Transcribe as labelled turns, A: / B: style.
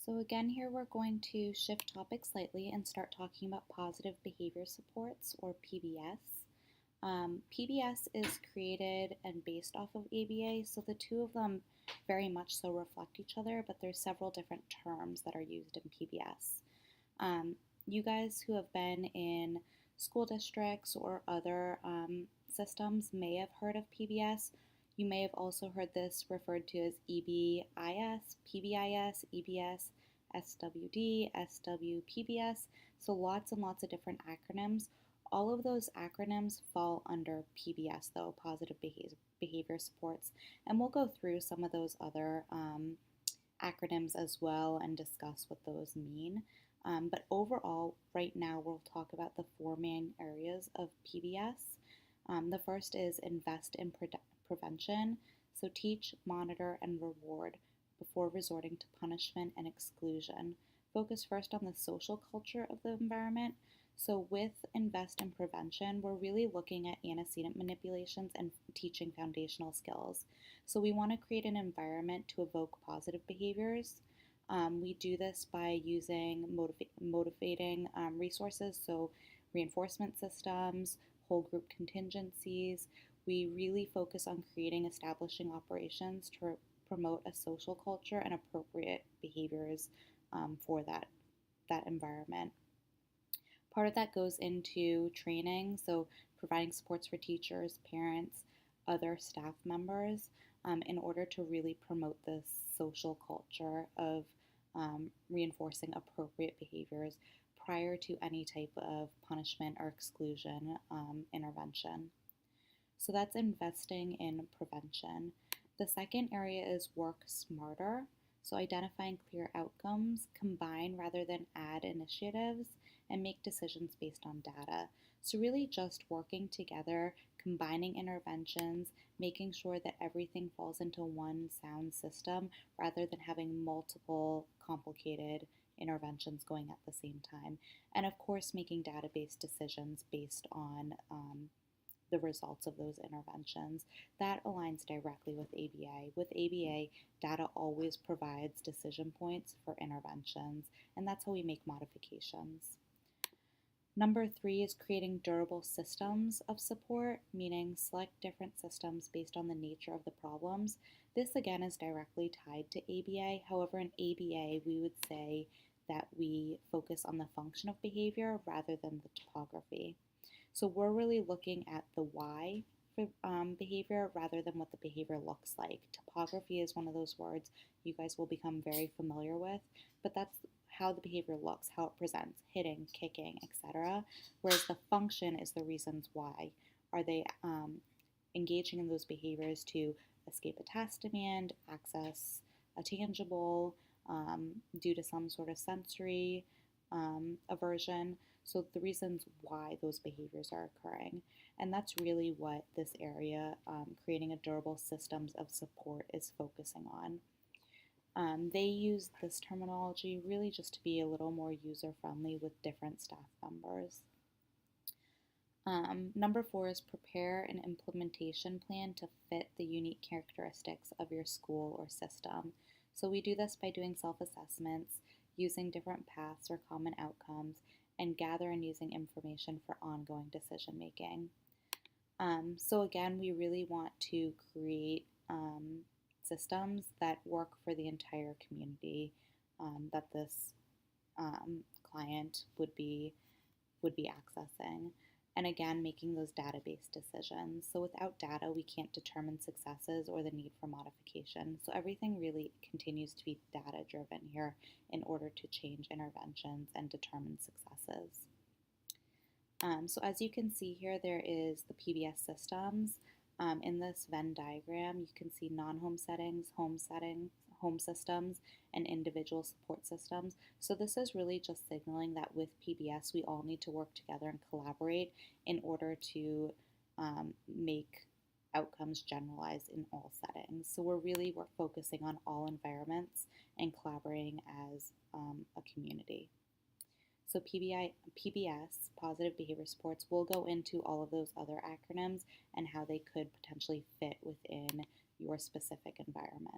A: So again, here we're going to shift topics slightly and start talking about positive behavior supports, or PBS. PBS is created and based off of ABA, so the two of them very much so reflect each other, but there's several different terms that are used in PBS. You guys who have been in school districts or other systems may have heard of PBS. You may have also heard this referred to as EBIS, PBIS, EBS, SWD, SWPBS. So lots and lots of different acronyms. All of those acronyms fall under PBS, though, positive behavior supports. And we'll go through some of those other acronyms as well and discuss what those mean. But overall, right now, we'll talk about the four main areas of PBS. The first is invest in prevention. So teach, monitor, and reward before resorting to punishment and exclusion. Focus first on the social culture of the environment. So with invest in prevention, we're really looking at antecedent manipulations and teaching foundational skills. So we want to create an environment to evoke positive behaviors. We do this by using motivating resources, so reinforcement systems, whole group contingencies. We really focus on establishing operations to promote a social culture and appropriate behaviors for that environment. Part of that goes into training, so providing supports for teachers, parents, other staff members in order to really promote this social culture of reinforcing appropriate behaviors prior to any type of punishment or exclusion intervention. So that's investing in prevention. The second area is work smarter. So identifying clear outcomes, combine rather than add initiatives, and make decisions based on data. So really just working together, combining interventions, making sure that everything falls into one sound system rather than having multiple complicated interventions going at the same time. And of course, making data-based decisions based on the results of those interventions. That aligns directly with ABA. With ABA, data always provides decision points for interventions, and that's how we make modifications. Number 3 is creating durable systems of support, meaning select different systems based on the nature of the problems. This again is directly tied to ABA. However, in ABA, we would say that we focus on the function of behavior rather than the topography. So we're really looking at the why for behavior rather than what the behavior looks like. Topography is one of those words you guys will become very familiar with, but that's how the behavior looks, how it presents, hitting, kicking, etc. Whereas the function is the reasons why. Are they engaging in those behaviors to escape a task demand, access a tangible, due to some sort of sensory aversion? So the reasons why those behaviors are occurring. And that's really what this area, creating a durable systems of support, is focusing on. They use this terminology really just to be a little more user-friendly with different staff members. Number 4 is prepare an implementation plan to fit the unique characteristics of your school or system. So we do this by doing self-assessments, using different paths or common outcomes, and gather and using information for ongoing decision making. So again, we really want to create systems that work for the entire community that this client would be accessing. And again, making those data-based decisions. So without data, we can't determine successes or the need for modification. So everything really continues to be data-driven here in order to change interventions and determine successes. So as you can see here, there is the PBS systems. In this Venn diagram, you can see non-home settings, home systems, and individual support systems. So this is really just signaling that with PBS, we all need to work together and collaborate in order to make outcomes generalized in all settings. So we're focusing on all environments and collaborating as a community. So PBS, Positive Behavior Supports, will go into all of those other acronyms and how they could potentially fit within your specific environment.